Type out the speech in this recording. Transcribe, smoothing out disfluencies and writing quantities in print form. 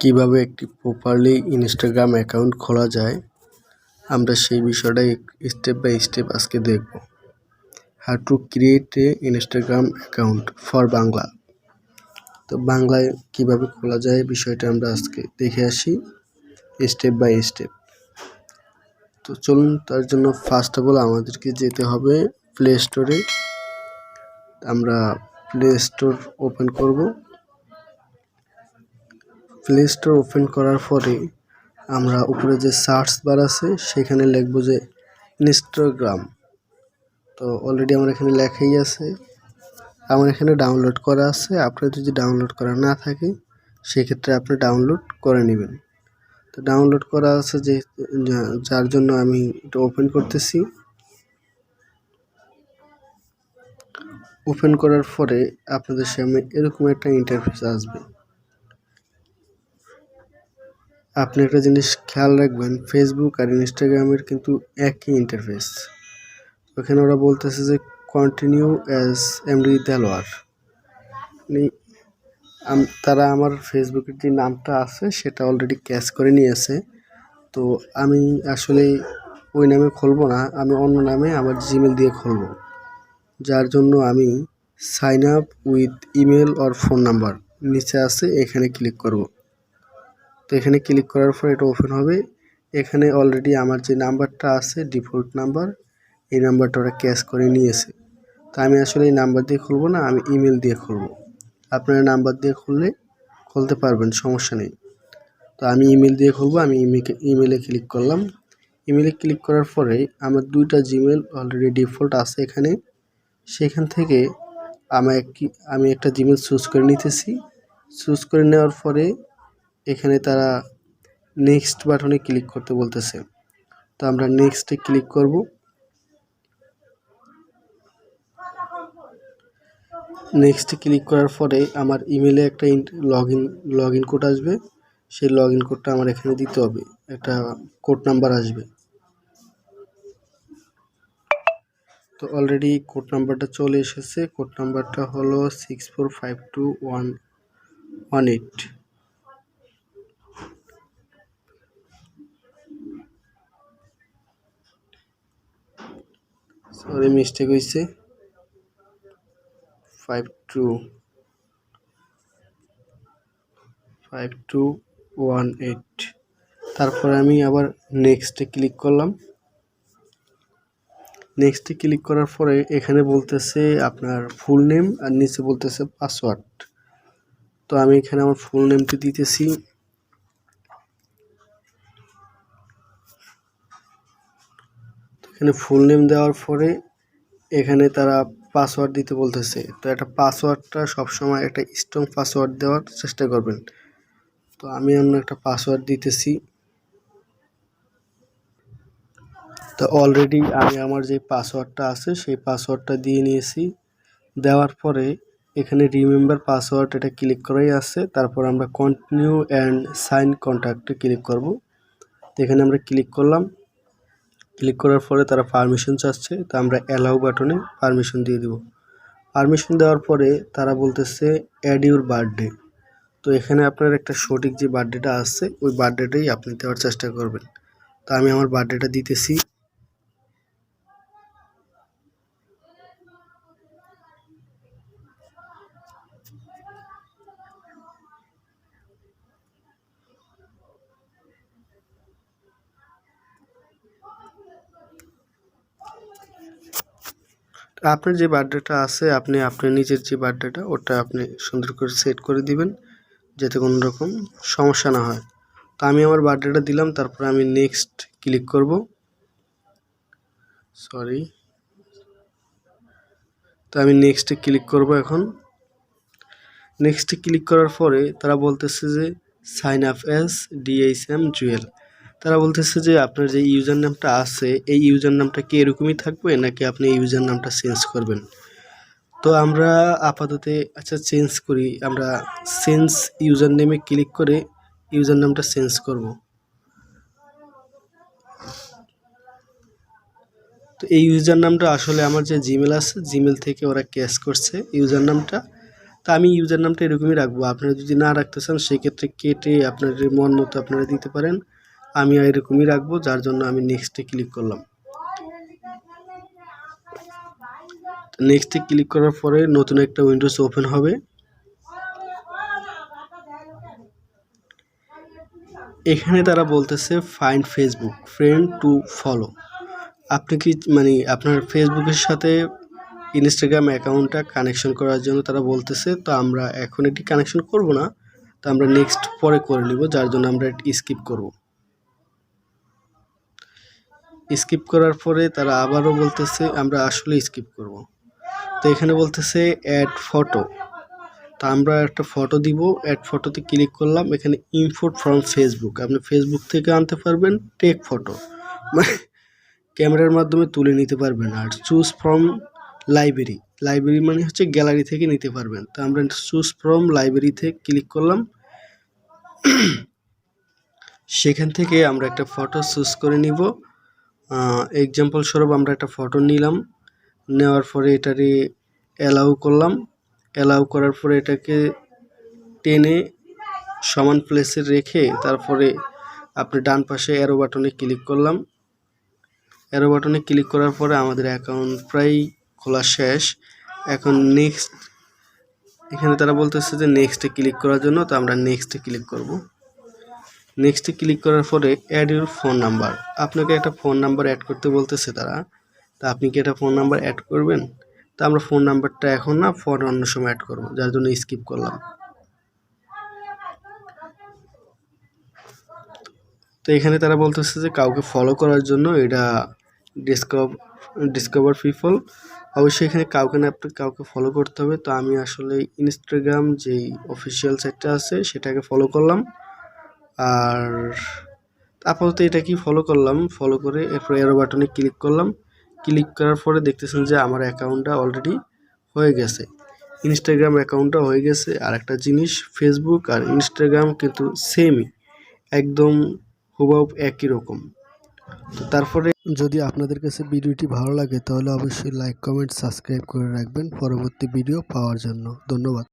কিভাবে একটি properly Instagram account খোলা যায় আমরা সেই বিষয়টাই স্টেপ বাই স্টেপ আজকে দেখব। How to create a Instagram account for Bangla. তো বাংলায় কিভাবে খোলা যায় বিষয়টা আমরা আজকে দেখে আসি স্টেপ বাই স্টেপ। তো চলুন, তার জন্য ফার্স্ট অফ অল আমাদেরকে যেতে হবে প্লে স্টোরে। আমরা প্লে স্টোর ওপেন করব। প্লে স্টোর ওপেন করার পরে আমরা উপরে যে সার্চ বার আছে সেখানে লিখব যে ইনস্টাগ্রাম। তো অলরেডি আমার এখানে লেখাই আছে, আমার এখানে ডাউনলোড করা আছে। আপনার যদি ডাউনলোড করা না থাকে সেক্ষেত্রে আপনি ডাউনলোড করে নেবেন। তো ডাউনলোড করা আছে যে যার জন্য আমি এটা ওপেন করতেছি। ওপেন করার পরে আপনাদের সামনে এরকম একটা ইন্টারফেস আসবে। আপনি একটা জিনিস খেয়াল রাখবেন, ফেসবুক আর ইনস্টাগ্রামের কিন্তু একই ইন্টারফেস। ওখানে ওরা বলতেছে যে কন্টিনিউ অ্যাজ এমডি দেলোয়ার, মানে তারা আমার ফেসবুকের যে নামটা আছে সেটা অলরেডি ক্যাচ করে নিয়েছে। তো আমি আসলে ওই নামে খুলবো না, আমি অন্য নামে আমার জিমেল দিয়ে খুলবো। যার জন্য আমি sign up with email or phone number নিচে আছে, এখানে ক্লিক করব। তো এখানে ক্লিক করার পর এটা ওপেন হবে। এখানে অলরেডি আমার যে নাম্বারটা আছে ডিফল্ট নাম্বার, এই নাম্বারটা ওরা ক্যাচ করে নিয়েছে। তো আমি আসলে এই নাম্বার দিয়ে খুলবো না, আমি ইমেল দিয়ে খুলবো। আপনারা নাম্বার দিয়ে খুলতে পারবেন, সমস্যা নেই। তো আমি ইমেল দিয়ে খুলবো। আমি ইমেলে ক্লিক করলাম। ইমেলে ক্লিক করার পরে আমার দুইটা জিমেল অলরেডি ডিফল্ট আছে এখানে। সেখান থেকে আমি একটা জিমেল চুজ করে নিতেছি। চুজ করে নেওয়ার পরে এখানে তারা নেক্সট বাটনে ক্লিক করতে বলতেছে। তো আমরা নেক্সটে ক্লিক করব। নেক্সটে ক্লিক করার পরে আমার ইমেলে একটা লগ ইন কোড আসবে। সেই লগ ইন কোডটা আমার এখানে দিতে হবে, একটা কোড নাম্বার আসবে। তো অলরেডি কোড নাম্বারটা চলে এসেছে। কোড নাম্বারটা হলো 645218। সরি, মিস্টেক হয়েছে, 5218। তারপরে আমি আবার নেক্সটে ক্লিক করলাম। নেক্সটে ক্লিক করার পরে এখানে বলতেছে আপনার ফুল নেম আর নিচে বলতেছে পাসওয়ার্ড। তো আমি এখানে আমার ফুল নেমটি দিতেছি। এখানে ফুল নেম দেওয়ার পরে এখানে তারা পাসওয়ার্ড দিতে বলতেছে। তো একটা পাসওয়ার্ডটা সবসময় একটা স্ট্রং পাসওয়ার্ড দেওয়ার চেষ্টা করবেন। তো আমি অন্য একটা পাসওয়ার্ড দিতেছি। তো অলরেডি আমি আমার যে পাসওয়ার্ডটা আছে সেই পাসওয়ার্ডটা দিয়ে নিয়েছি। দেওয়ার পরে এখানে রিমেম্বার পাসওয়ার্ড এটা ক্লিক করাই আছে। তারপর আমরা কন্টিনিউ অ্যান্ড সাইন কন্ট্যাক্টে ক্লিক করব। তো এখানে আমরা ক্লিক করলাম। ক্লিক করার পরে তারা পারমিশন চাচ্ছে, তো আমরা অ্যালাউ বাটনে পারমিশন দিয়ে দেব। পারমিশন দেওয়ার পরে তারা বলতেছে অ্যাড ইউর বার্থডে। তো এখানে আপনার একটা সঠিক যে বার্থডেটা আছে ওই বার্থডেটাই আপনি দেওয়ার চেষ্টা করবেন। তো আমি আমার বার্থডেটা দিতেছি। আপনার যে বার্থডেটা আছে আপনি আপনার নিজের যে বার্থডেটা ওটা আপনি সুন্দর করে সেট করে দিবেন যাতে কোনো রকম সমস্যা না হয়। তো আমি আমার বার্থডেটা দিলাম, তারপর আমি নেক্সট ক্লিক করব। তো আমি নেক্সটে ক্লিক করব। এখন নেক্সটে ক্লিক করার পরে তারা বলতেছে যে সাইন আপ অ্যাজ DHM-JUYEL। তারা বলতেছে যে আপনার যে ইউজার নামটা আছে এই ইউজার নামটা কি এরকমই থাকবে নাকি আপনি ইউজার নামটা চেঞ্জ করবেন। তো আমরা আপাতত চেঞ্জ করি। আমরা চেঞ্জ ইউজার নেমে ক্লিক করে ইউজার নামটা চেঞ্জ করব। তো এই ইউজার নামটা আসলে আমার যে জিমেল আছে জিমেল থেকে ওরা ক্যাচ করছে ইউজার নামটা। তা আমি ইউজার নামটা এরকমই রাখবো। আপনারা যদি না রাখতে চান সেক্ষেত্রে কেটে আপনার মন মতো আপনারা দিতে পারেন। আমি এরকমই রাখবো, যার জন্য আমি নেক্সটে ক্লিক করলাম। নেক্সটে ক্লিক করার পরে নতুন একটা উইন্ডোজ ওপেন হবে। এখানে তারা বলতেছে find Facebook friend to follow. আপনি কি আপনার ফেসবুকের সাথে ইনস্টাগ্রাম অ্যাকাউন্টটা কানেকশন করার জন্য তারা বলতেছে। তো আমরা এখন এটি কানেকশন করব না, তো আমরা নেক্সট পরে করে নিব, যার জন্য আমরা স্কিপ করব। স্কিপ করার পরে তারা আবারও বলতেছে আমরা আসলে স্কিপ করব। তো এখানে বলতেছে অ্যাড ফটো, তো আমরা একটা ফটো দিব। অ্যাড ফটোতে ক্লিক করলাম। এখানে ইম্পোর্ট ফ্রম ফেসবুক, আপনি ফেসবুক থেকে আনতে পারবেন। টেক ফটো মানে ক্যামেরার মাধ্যমে তুলে নিতে পারবেন। আর চুজ ফ্রম লাইব্রেরি, লাইব্রেরি মানে হচ্ছে গ্যালারি থেকে নিতে পারবেন। তো আমরা চুজ ফ্রম লাইব্রেরি থেকে ক্লিক করলাম। সেখান থেকে আমরা একটা ফটো চুজ করে নিব। এক্সাম্পল স্বরূপ আমরা একটা ফটো নিলাম। নেওয়ার পরে এটারে অ্যালাউ করলাম। অ্যালাউ করার পরে এটাকে টেনে সমান প্লেসে রেখে তারপরে আপনি ডান পাশে অ্যারো বাটনে ক্লিক করলাম। অ্যারো বাটনে ক্লিক করার পরে আমাদের অ্যাকাউন্ট প্রায় খোলা শেষ। এখন নেক্সট, এখানে তারা বলতেছে যে নেক্সটে ক্লিক করার জন্য, তো আমরা নেক্সটে ক্লিক করব। নেক্সটে ক্লিক করার পরে অ্যাড ইউর ফোন নাম্বার, আপনাকে একটা ফোন নাম্বার অ্যাড করতে বলতেছে তারা। তা আপনি কি একটা ফোন নাম্বার অ্যাড করবেন? তা আমরা ফোন নাম্বারটা এখন না, পরে অন্য সময় অ্যাড করব, যার জন্য স্কিপ করলাম। তো এখানে তারা বলতেছে যে কাউকে ফলো করার জন্য এটা ডিসকভার পিপল, অবশ্যই এখানে কাউকে না আপনাকে কাউকে ফলো করতে হবে। তো আমি আসলে ইনস্টাগ্রাম যেই অফিসিয়াল সাইটটা আছে সেটাকে ফলো করলাম। আর আপাতত এটা কি ফলো করলাম, ফলো করে এরপর এরো বাটনে ক্লিক করলাম। ক্লিক করার পরে দেখতেছেন যে আমার অ্যাকাউন্টটা অলরেডি হয়ে গেছে, ইনস্টাগ্রাম অ্যাকাউন্টটা হয়ে গেছে। আর একটা জিনিস, ফেসবুক আর ইনস্টাগ্রাম কিন্তু সেমই, একদম হুবহু একই রকম। তো তারপরে যদি আপনাদের কাছে ভিডিওটি ভালো লাগে তাহলে অবশ্যই লাইক, কমেন্ট, সাবস্ক্রাইব করে রাখবেন পরবর্তী ভিডিও পাওয়ার জন্য। ধন্যবাদ।